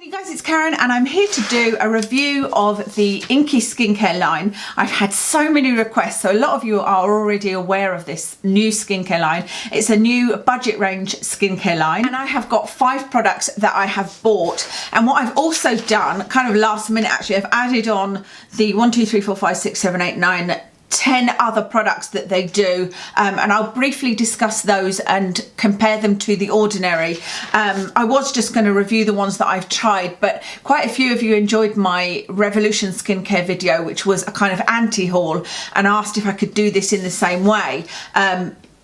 Hey guys, it's Karen and I'm here to do a review of the Inkey Skincare line. I've had so many requests, so a lot of you are already aware of this new skincare line. It's a new budget range skincare line and I have got 5 products that I have bought. And what I've also done, kind of last minute actually, I've added on the 1, 2, 3, 4, 5, 6, 7, 8, 9, 10 other products that they do, and I'll briefly discuss those and compare them to The Ordinary. I was just going to review the ones that I've tried, but quite a few of you enjoyed my Revolution skincare video, which was a kind of anti-haul, and asked if I could do this in the same way.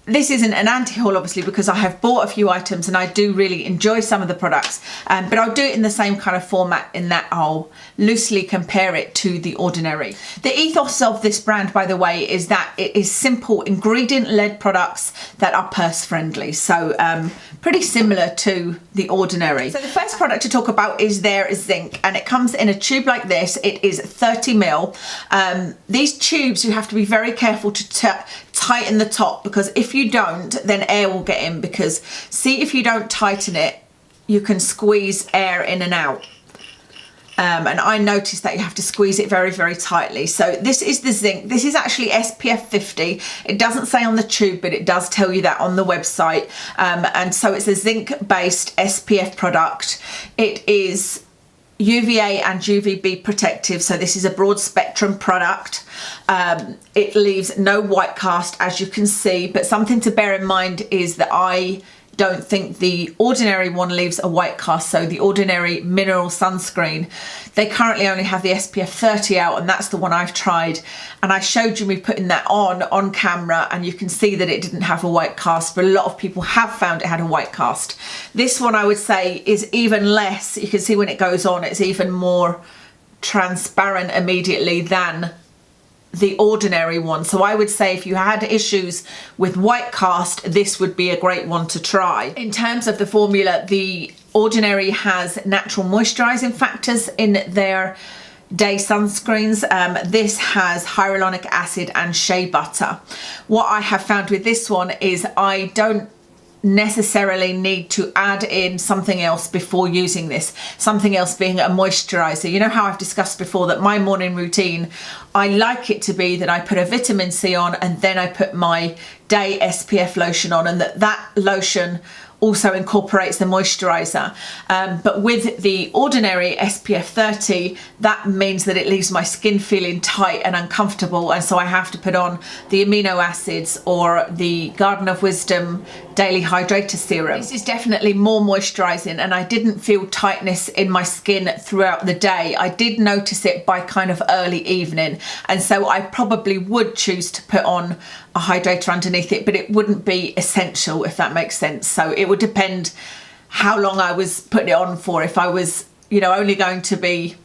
This isn't an anti-haul obviously because I have bought a few items and I do really enjoy some of the products, but I'll do it in the same kind of format in that I'll loosely compare it to The Ordinary. The ethos of this brand, by the way, is that it is simple ingredient-led products that are purse friendly, so pretty similar to The Ordinary. So the first product to talk about is their zinc, and it comes in a tube like this. It is 30 ml. These tubes you have to be very careful to tighten the top, because if you don't, then air will get in, because see, if you don't tighten it, you can squeeze air in and out. And I noticed that you have to squeeze it very, very tightly. So this is the zinc. This is actually SPF 50. It doesn't say on the tube, but it does tell you that on the website. And so it's a zinc-based SPF product. It is UVA and UVB protective, so this is a broad spectrum product. It leaves no white cast, as you can see, but something to bear in mind is that I don't think The Ordinary one leaves a white cast. So The Ordinary mineral sunscreen, they currently only have the SPF 30 out, and that's the one I've tried, and I showed you me putting that on camera, and you can see that it didn't have a white cast, but a lot of people have found it had a white cast. This one I would say is even less. You can see when it goes on, it's even more transparent immediately than The Ordinary one. So I would say if you had issues with white cast, this would be a great one to try. In terms of the formula, The Ordinary has natural moisturizing factors in their day sunscreens. This has hyaluronic acid and shea butter. What I have found with this one is I don't necessarily need to add in something else before using this, something else being a moisturizer. You know how I've discussed before that my morning routine, I like it to be that I put a vitamin C on and then I put my day SPF lotion on, and that lotion also incorporates the moisturizer. But with The Ordinary SPF 30, that means that it leaves my skin feeling tight and uncomfortable, and so I have to put on the amino acids or the Garden of Wisdom Daily Hydrator Serum. This is definitely more moisturizing, and I didn't feel tightness in my skin throughout the day. I did notice it by kind of early evening, and so I probably would choose to put on a hydrator underneath it, but it wouldn't be essential, if that makes sense. So it would depend how long I was putting it on for. If I was, you know, only going to be,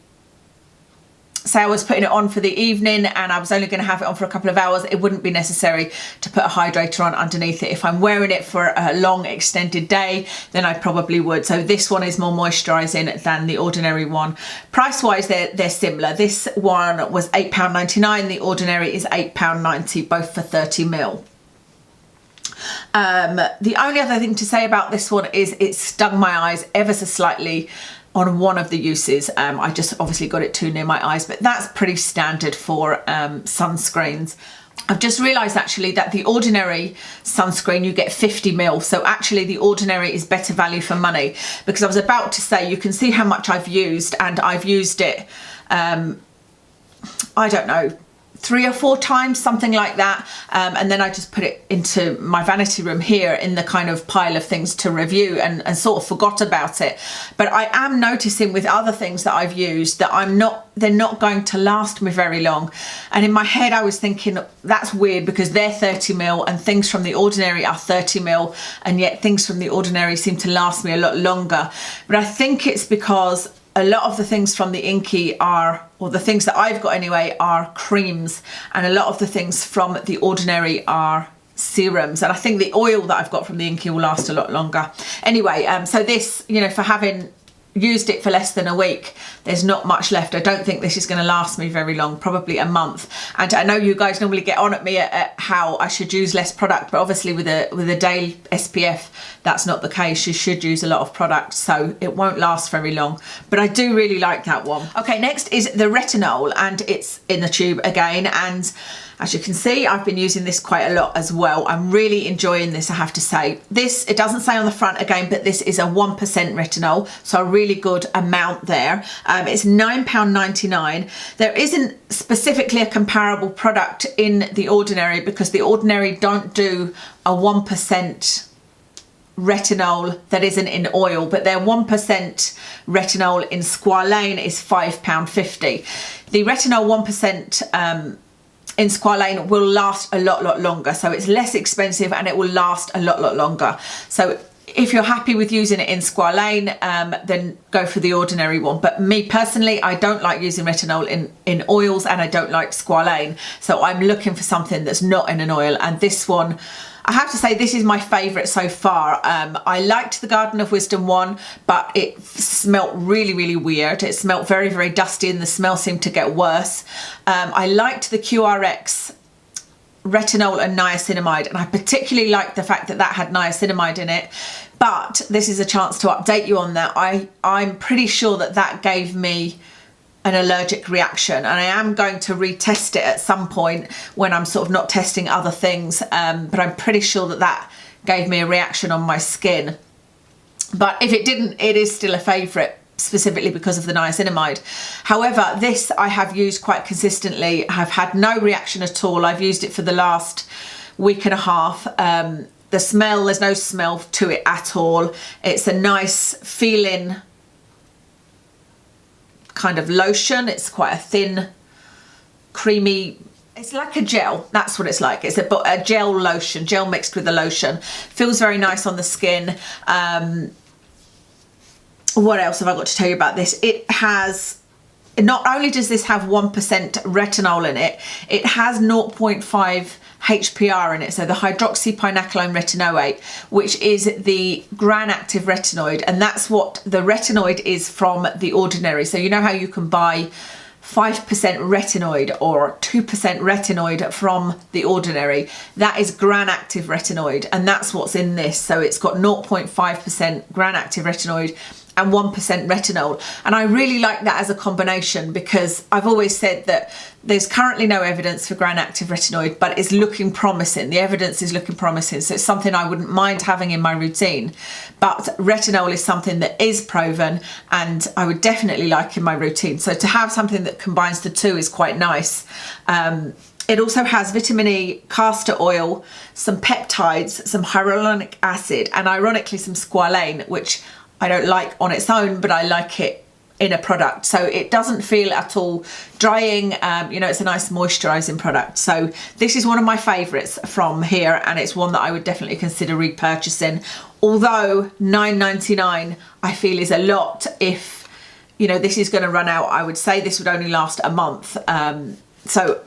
say I was putting it on for the evening and I was only going to have it on for a couple of hours, it wouldn't be necessary to put a hydrator on underneath it. If I'm wearing it for a long extended day, then I probably would. So this one is more moisturising than The Ordinary one. Price wise, they're similar. This one was £8.99, The Ordinary is £8.90, both for 30 ml. The only other thing to say about this one is it stung my eyes ever so slightly on one of the uses. I just obviously got it too near my eyes, but that's pretty standard for sunscreens. I've just realised actually that The Ordinary sunscreen, you get 50 ml, so actually The Ordinary is better value for money, because I was about to say, you can see how much I've used, and I've used it, I don't know, 3 or 4 times, something like that, and then I just put it into my vanity room here in the kind of pile of things to review, and sort of forgot about it. But I am noticing with other things that I've used that they're not going to last me very long, and in my head I was thinking that's weird because they're 30 ml and things from The Ordinary are 30 ml, and yet things from The Ordinary seem to last me a lot longer. But I think it's because a lot of the things from the Inkey are, or the things that I've got anyway, are creams, and a lot of the things from The Ordinary are serums, and I think the oil that I've got from the Inkey will last a lot longer. Anyway, so this, you know, for having used it for less than a week. There's not much left. I don't think this is going to last me very long, probably a month. And I know you guys normally get on at me at how I should use less product, but obviously with a day SPF, that's not the case. You should use a lot of product, so it won't last very long. But I do really like that one. Okay, next is the Retinol, and it's in the tube again. And as you can see, I've been using this quite a lot as well. I'm really enjoying this, I have to say. This, it doesn't say on the front again, but this is a 1% retinol, so a really good amount there. It's £9.99. There isn't specifically a comparable product in The Ordinary because The Ordinary don't do a 1% retinol that isn't in oil, but their 1% retinol in squalane is £5.50. The retinol 1% in squalane will last a lot longer, so it's less expensive and it will last a lot longer. So if you're happy with using it in squalane, then go for The Ordinary one. But me personally, I don't like using retinol in oils, and I don't like squalane, so I'm looking for something that's not in an oil. And this one, I have to say, this is my favourite so far. I liked the Garden of Wisdom one, but it smelt really weird. It smelt very dusty, and the smell seemed to get worse. I liked the QRX retinol and niacinamide, and I particularly liked the fact that that had niacinamide in it. But this is a chance to update you on that. I'm pretty sure that that gave me an allergic reaction, and I am going to retest it at some point when I'm sort of not testing other things, but I'm pretty sure that that gave me a reaction on my skin. But if it didn't, it is still a favourite, specifically because of the niacinamide. However, this I have used quite consistently. I've had no reaction at all. I've used it for the last week and a half. The smell, there's no smell to it at all. It's a nice feeling kind of lotion. It's quite a thin, creamy, it's like a gel. That's what it's like. It's a gel lotion, gel mixed with a lotion. Feels very nice on the skin. What else have I got to tell you about this? It has, not only does this have 1% retinol in it, it has 0.5 HPR in it, so the hydroxypinaclone retinoate, which is the gram-active retinoid, and that's what the retinoid is from The Ordinary. So you know how you can buy 5% retinoid or 2% retinoid from The Ordinary? That is gram-active retinoid, and that's what's in this. So it's got 0.5% gram-active retinoid and 1% retinol, and I really like that as a combination, because I've always said that there's currently no evidence for gram-active retinoid, but it's looking promising. The evidence is looking promising, so it's something I wouldn't mind having in my routine. But retinol is something that is proven, and I would definitely like in my routine. So to have something that combines the two is quite nice. It also has vitamin E, castor oil, some peptides, some hyaluronic acid, and ironically some squalane, which I don't like on its own, but I like it in a product. So it doesn't feel at all drying. You know, it's a nice moisturising product. So this is one of my favourites from here, and it's one that I would definitely consider repurchasing. Although £9.99 I feel is a lot. If, you know, this is going to run out, I would say this would only last a month. So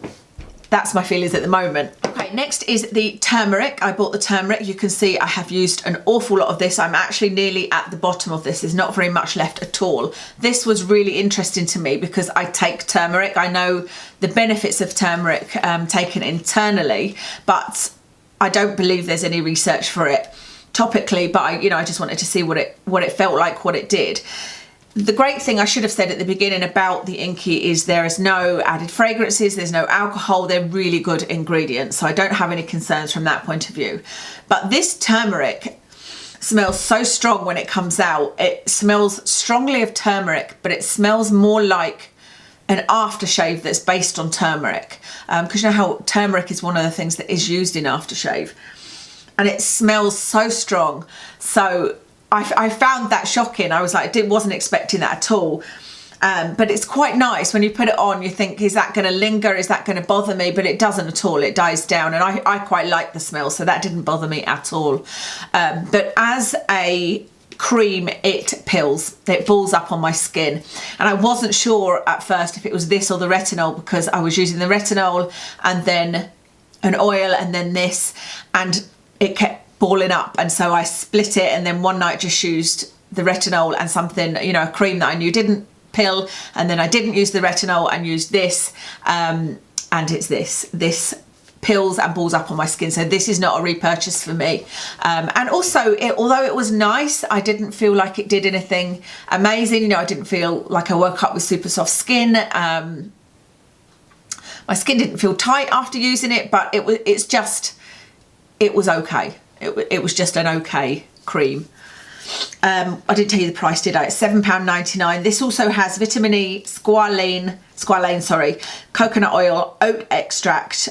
that's my feelings at the moment. Okay, next is the turmeric. I bought the turmeric. You can see I have used an awful lot of this. I'm actually nearly at the bottom of this. There's not very much left at all. This was really interesting to me because I take turmeric. I know the benefits of turmeric taken internally, but I don't believe there's any research for it topically, but I just wanted to see what it felt like, what it did. The great thing I should have said at the beginning about the Inkey is there is no added fragrances, there's no alcohol, they're really good ingredients, so I don't have any concerns from that point of view. But this turmeric smells so strong when it comes out. It smells strongly of turmeric, but it smells more like an aftershave that's based on turmeric, because you know how turmeric is one of the things that is used in aftershave, and it smells so strong. So I found that shocking. I was like, I wasn't expecting that at all. But it's quite nice when you put it on. You think, is that going to linger? Is that going to bother me? But it doesn't at all. It dies down, and I quite like the smell, so that didn't bother me at all. But as a cream, it pills. It balls up on my skin, and I wasn't sure at first if it was this or the retinol, because I was using the retinol and then an oil and then this, and it kept balling up, and so I split it, and then one night just used the retinol and something, you know, a cream that I knew didn't pill, and then I didn't use the retinol and used this, and it's this pills and balls up on my skin. So this is not a repurchase for me. And also, although it was nice, I didn't feel like it did anything amazing. You know, I didn't feel like I woke up with super soft skin. My skin didn't feel tight after using it, but it was okay. It was just an okay cream. I didn't tell you the price, did I? It's £7.99. This also has vitamin E, squalane, coconut oil, oat extract.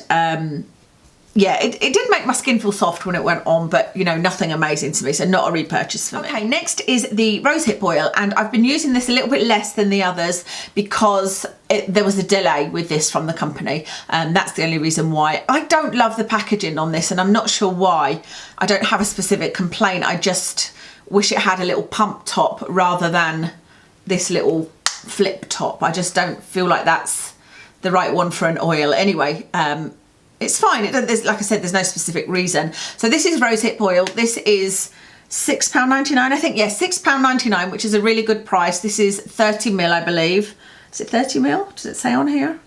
Yeah, it did make my skin feel soft when it went on, but you know, nothing amazing to me, so not a repurchase for me. Okay, next is the Rosehip oil, and I've been using this a little bit less than the others because there was a delay with this from the company. That's the only reason why. I don't love the packaging on this, and I'm not sure why. I don't have a specific complaint. I just wish it had a little pump top rather than this little flip top. I just don't feel like that's the right one for an oil. Anyway, it's fine. There's, like I said, there's no specific reason. So this is Rosehip oil. This is £6.99, I think. Yeah, £6.99, which is a really good price. This is 30ml, I believe. Is it 30ml? Does it say on here?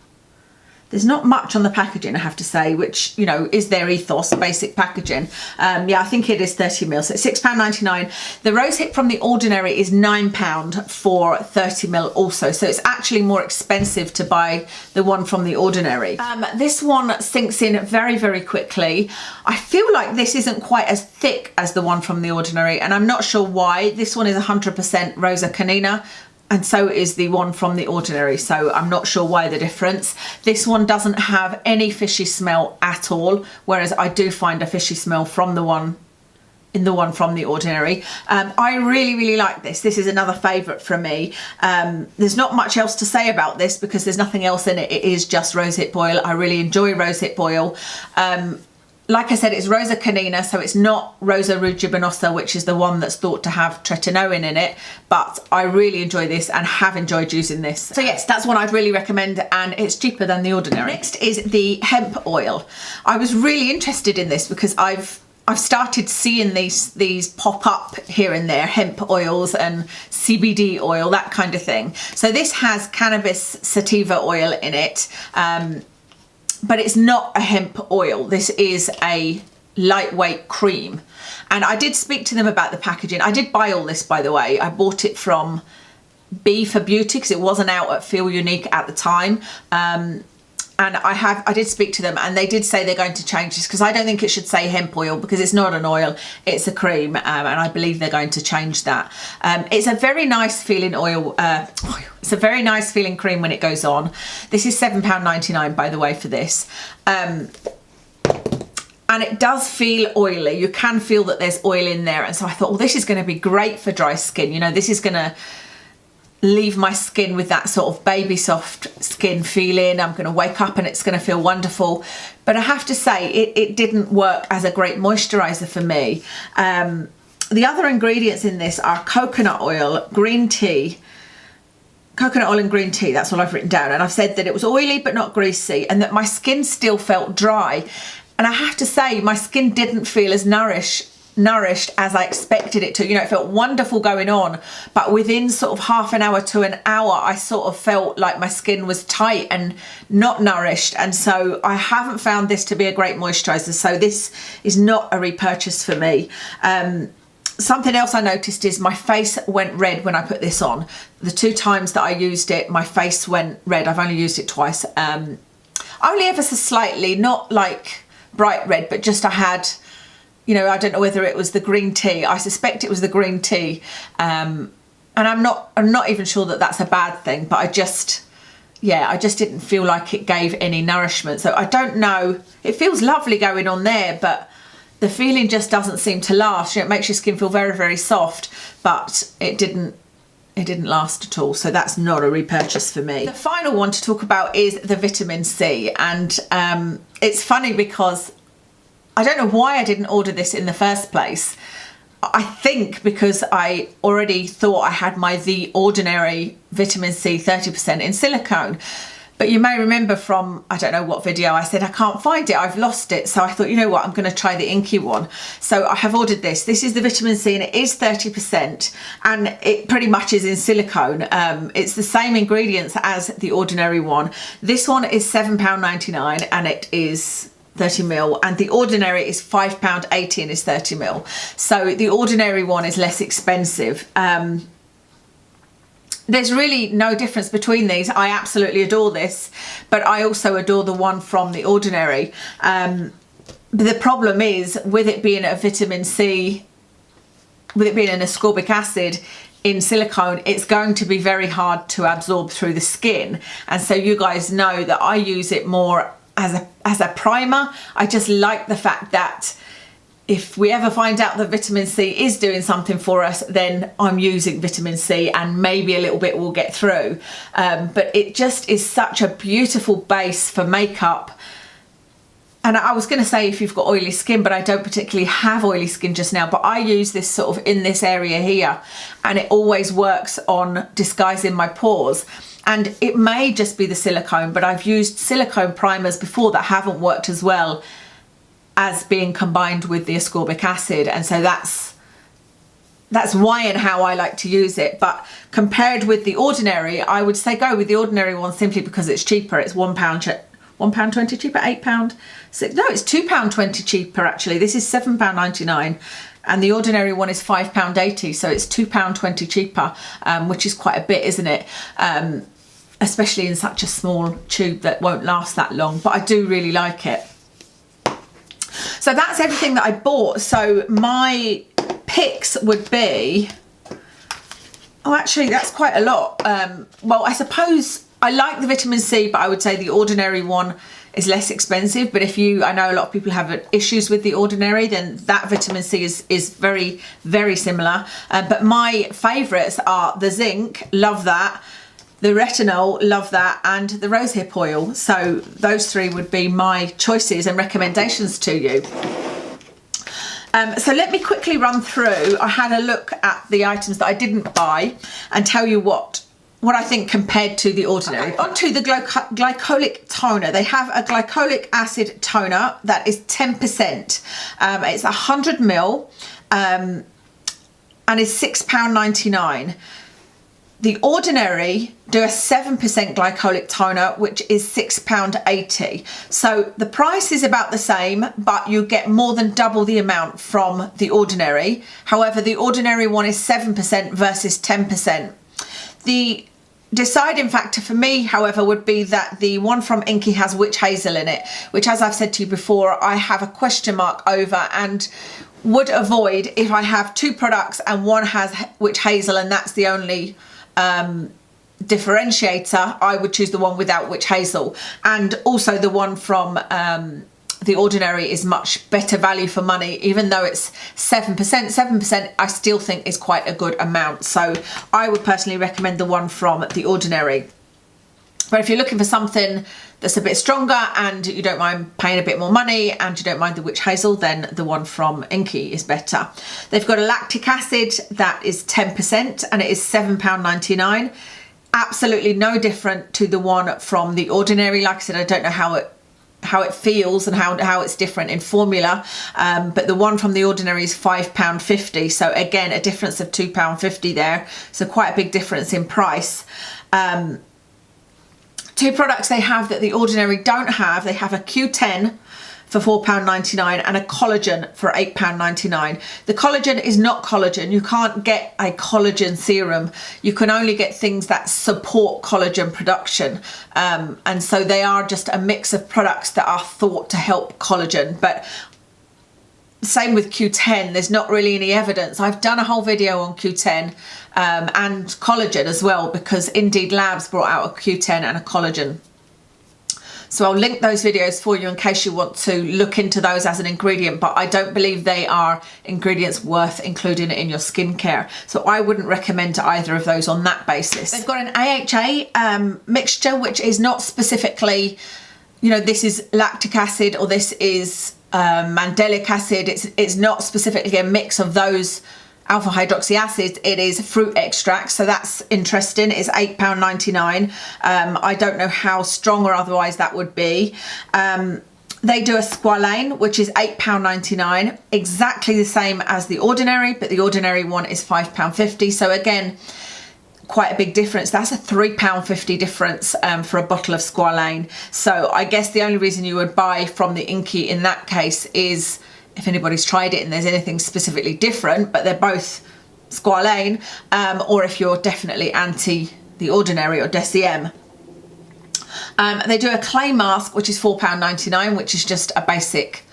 There's not much on the packaging, I have to say, which, you know, is their ethos, basic packaging. Yeah, I think it is 30ml, so it's £6.99. The Rosehip from The Ordinary is £9 for 30ml also, so it's actually more expensive to buy the one from The Ordinary. This one sinks in very, very quickly. I feel like this isn't quite as thick as the one from The Ordinary, and I'm not sure why. This one is 100% Rosa Canina, and so is the one from The Ordinary, so I'm not sure why the difference. This one doesn't have any fishy smell at all, whereas I do find a fishy smell from the one from The Ordinary. I really, really like this. This is another favourite for me. There's not much else to say about this because there's nothing else in it. It is just Rosehip oil. I really enjoy Rosehip oil. Like I said, it's Rosa Canina, so it's not Rosa rugiginosa, which is the one that's thought to have tretinoin in it, but I really enjoy this and have enjoyed using this. So yes, that's one I'd really recommend, and it's cheaper than The Ordinary. Next is the hemp oil. I was really interested in this because I've started seeing these pop up here and there, hemp oils and CBD oil, that kind of thing. So this has cannabis sativa oil in it, but it's not a hemp oil. This is a lightweight cream. And I did speak to them about the packaging. I did buy all this, by the way. I bought it from B for Beauty because it wasn't out at Feel Unique at the time. And I did speak to them, and they did say they're going to change this because I don't think it should say hemp oil because it's not an oil, it's a cream, and I believe they're going to change that. It's a very nice feeling oil. It's a very nice feeling cream when it goes on. This is £7.99, by the way, for this. And it does feel oily. You can feel that there's oil in there, and so I thought, well, this is going to be great for dry skin. You know, this is going to leave my skin with that sort of baby soft skin feeling. I'm going to wake up and it's going to feel wonderful. But I have to say, it didn't work as a great moisturizer for me. The other ingredients in this are coconut oil, green tea, coconut oil and green tea. That's all I've written down. And I've said that it was oily but not greasy, and that my skin still felt dry. And I have to say, my skin didn't feel as nourished as I expected it to. You know, it felt wonderful going on, but within sort of half an hour to an hour, I sort of felt like my skin was tight and not nourished. And so I haven't found this to be a great moisturizer. So this is not a repurchase for me. Something else I noticed is my face went red when I put this on. The 2 times that I used it, my face went red. I've only used it twice. Only ever so slightly, not like bright red, but just I had, you know, I don't know whether it was the green tea. I suspect it was the green tea. And I'm not even sure that that's a bad thing, but I just didn't feel like it gave any nourishment. So I don't know. It feels lovely going on there, but the feeling just doesn't seem to last. You know, it makes your skin feel very, very soft, but it didn't last at all. So that's not a repurchase for me. The final one to talk about is the vitamin C. And it's funny because I don't know why I didn't order this in the first place. I think because I already thought I had my The Ordinary vitamin C 30% in silicone. But you may remember from, I don't know what video, I said I can't find it, I've lost it. So I thought, you know what, I'm going to try the Inkey one. So I have ordered this. This is the vitamin C and it is 30% and it pretty much is in silicone. It's the same ingredients as the ordinary one. This one is £7.99 and it is 30ml, and the ordinary is £5.80 and is 30ml. So the ordinary one is less expensive. There's really no difference between these. I absolutely adore this, but I also adore the one from the ordinary. But the problem is, with it being a vitamin C, with it being an ascorbic acid in silicone, it's going to be very hard to absorb through the skin. And so you guys know that I use it more as a primer. I just like the fact that if we ever find out that vitamin C is doing something for us, then I'm using vitamin C and maybe a little bit will get through. But it just is such a beautiful base for makeup. And I was going to say if you've got oily skin, but I don't particularly have oily skin just now, but I use this sort of in this area here, and it always works on disguising my pores. And it may just be the silicone, but I've used silicone primers before that haven't worked as well as being combined with the ascorbic acid, and so that's why and how I like to use it. But compared with the ordinary, I would say go with the ordinary one simply because it's cheaper. It's £1.20 cheaper, £8. No, it's £2.20 cheaper actually. This is £7.99 and the ordinary one is £5.80, so it's £2.20 cheaper, which is quite a bit, isn't it? Especially in such a small tube that won't last that long, but I do really like it. So that's everything that I bought. So my picks would be, oh actually that's quite a lot. Well, I suppose I like the vitamin C, but I would say the ordinary one is less expensive. But if I know a lot of people have issues with the ordinary, then that vitamin C is very, very similar. But my favourites are the zinc, love that. The retinol, love that, and the rosehip oil. So those three would be my choices and recommendations to you. So let me quickly run through. I had a look at the items that I didn't buy and tell you what I think compared to the ordinary. Okay. Onto the glycolic toner. They have a glycolic acid toner that is 10%. It's 100ml and is £6.99. The ordinary do a 7% glycolic toner, which is £6.80. So the price is about the same, but you get more than double the amount from the ordinary. However, the ordinary one is 7% versus 10%. The deciding factor for me, however, would be that the one from Inkey has witch hazel in it, which, as I've said to you before, I have a question mark over and would avoid if I have two products and one has witch hazel and that's the only differentiator. I would choose the one without witch hazel. And also the one from the ordinary is much better value for money, even though it's 7%. I still think is quite a good amount. So I would personally recommend the one from the ordinary. But if you're looking for something that's a bit stronger and you don't mind paying a bit more money and you don't mind the witch hazel, then the one from Inkey is better. They've got a lactic acid that is 10% and it is £7.99. Absolutely no different to the one from the ordinary. Like I said, I don't know how it feels and how it's different in formula, but the one from the ordinary is £5.50. So again, a difference of £2.50 there. So quite a big difference in price. Two products they have that the ordinary don't have. They have a Q10 for £4.99 and a collagen for £8.99. The collagen is not collagen. You can't get a collagen serum. You can only get things that support collagen production. And so they are just a mix of products that are thought to help collagen. But same with Q10, there's not really any evidence. I've done a whole video on Q10 and collagen as well, because Indeed Labs brought out a Q10 and a collagen. So I'll link those videos for you in case you want to look into those as an ingredient, but I don't believe they are ingredients worth including in your skincare. So I wouldn't recommend either of those on that basis. They've got an AHA mixture, which is not specifically, you know, this is lactic acid or this is mandelic acid. It's not specifically a mix of those alpha hydroxy acid, it is fruit extract, so that's interesting. It's £8.99. I don't know how strong or otherwise that would be. They do a squalane, which is £8.99, exactly the same as the ordinary, but the ordinary one is £5.50. So again, quite a big difference. That's a £3.50 difference for a bottle of squalane. So I guess the only reason you would buy from the Inkey in that case is if anybody's tried it and there's anything specifically different, but they're both squalane, or if you're definitely anti the ordinary or Deciem. They do a clay mask, which is £4.99, which is just a basic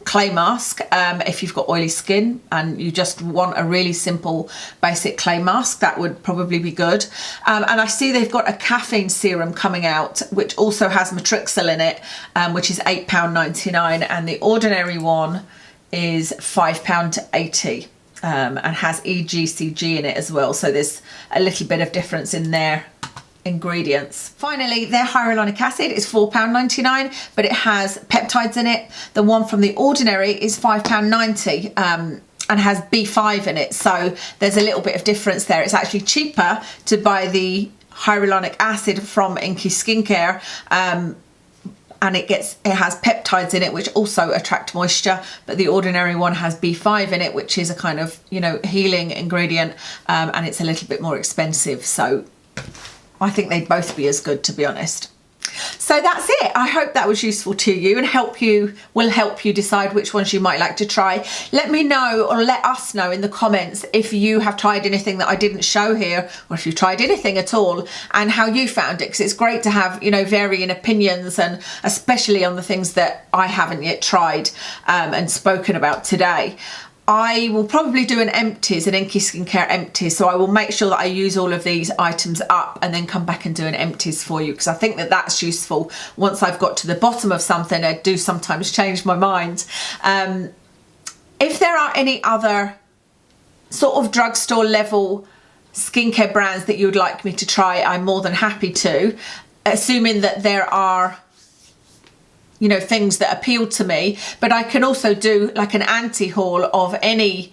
clay mask. If you've got oily skin and you just want a really simple basic clay mask, that would probably be good. And I see they've got a caffeine serum coming out, which also has Matrixyl in it, which is £8.99, and the ordinary one is £5.80, and has EGCG in it as well. So there's a little bit of difference in their ingredients. Finally, their hyaluronic acid is £4.99, but it has peptides in it. The one from the ordinary is £5.90, and has B5 in it. So there's a little bit of difference there. It's actually cheaper to buy the hyaluronic acid from Inkey Skincare, and it has peptides in it, which also attract moisture, but the ordinary one has B5 in it, which is a kind of, you know, healing ingredient, and it's a little bit more expensive. So I think they'd both be as good, to be honest. So that's it. I hope that was useful to you and will help you decide which ones you might like to try. Let me know, or let us know in the comments, if you have tried anything that I didn't show here, or if you've tried anything at all and how you found it, because it's great to have, you know, varying opinions, and especially on the things that I haven't yet tried and spoken about today. I will probably do an empties, an Inkey Skincare empties, so I will make sure that I use all of these items up and then come back and do an empties for you, because I think that that's useful. Once I've got to the bottom of something, I do sometimes change my mind. If there are any other sort of drugstore level skincare brands that you would like me to try, I'm more than happy to, assuming that there are, you know, things that appeal to me. But I can also do like an anti-haul of any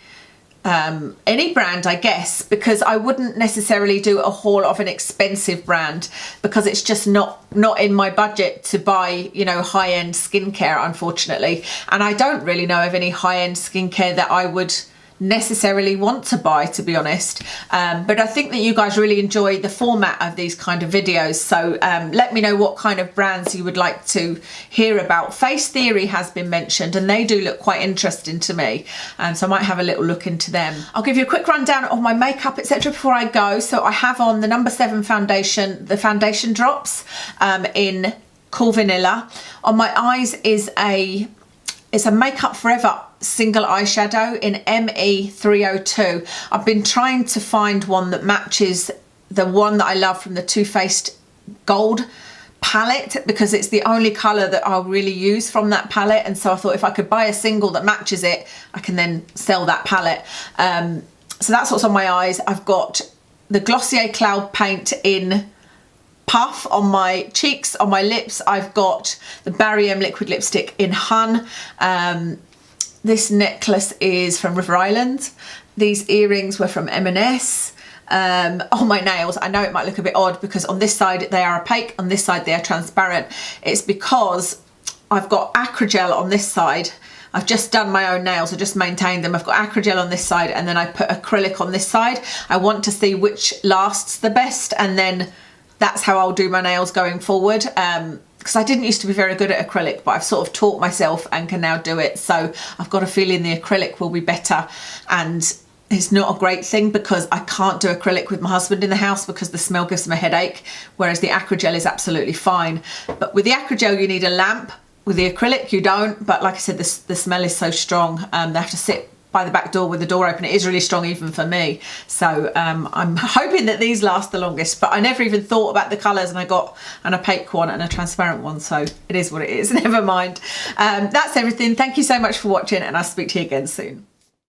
brand, I guess, because I wouldn't necessarily do a haul of an expensive brand, because it's just not in my budget to buy, you know, high-end skincare, unfortunately. And I don't really know of any high-end skincare that I would necessarily want to buy, to be honest. But I think that you guys really enjoy the format of these kind of videos, so let me know what kind of brands you would like to hear about. Face Theory has been mentioned, and they do look quite interesting to me, so I might have a little look into them. I'll give you a quick rundown of my makeup, etc. before I go. So I have on the number 7 foundation, the foundation drops in Cool Vanilla. On my eyes is it's a Makeup Forever single eyeshadow in ME302. I've been trying to find one that matches the one that I love from the Too Faced Gold palette, because it's the only colour that I'll really use from that palette, and so I thought if I could buy a single that matches it, I can then sell that palette. So that's what's on my eyes. I've got the Glossier Cloud Paint in Puff on my cheeks. On my lips, I've got the Barry M liquid lipstick in Hun. This necklace is from River Island. These earrings were from M&S. On my nails, I know it might look a bit odd because on this side they are opaque, on this side they are transparent. It's because I've got acrygel on this side. I've just done my own nails, I just maintained them. I've got acrygel on this side and then I put acrylic on this side. I want to see which lasts the best, and then that's how I'll do my nails going forward. Because I didn't used to be very good at acrylic, but I've sort of taught myself and can now do it. So I've got a feeling the acrylic will be better. And it's not a great thing because I can't do acrylic with my husband in the house because the smell gives him a headache, whereas the acrygel is absolutely fine. But with the acrygel you need a lamp. With the acrylic you don't, but like I said, the smell is so strong. They have to sit by the back door with the door open. It is really strong even for me. So I'm hoping that these last the longest, but I never even thought about the colours, and I got an opaque one and a transparent one, so it is what it is. Never mind. That's everything. Thank you so much for watching, and I'll speak to you again soon.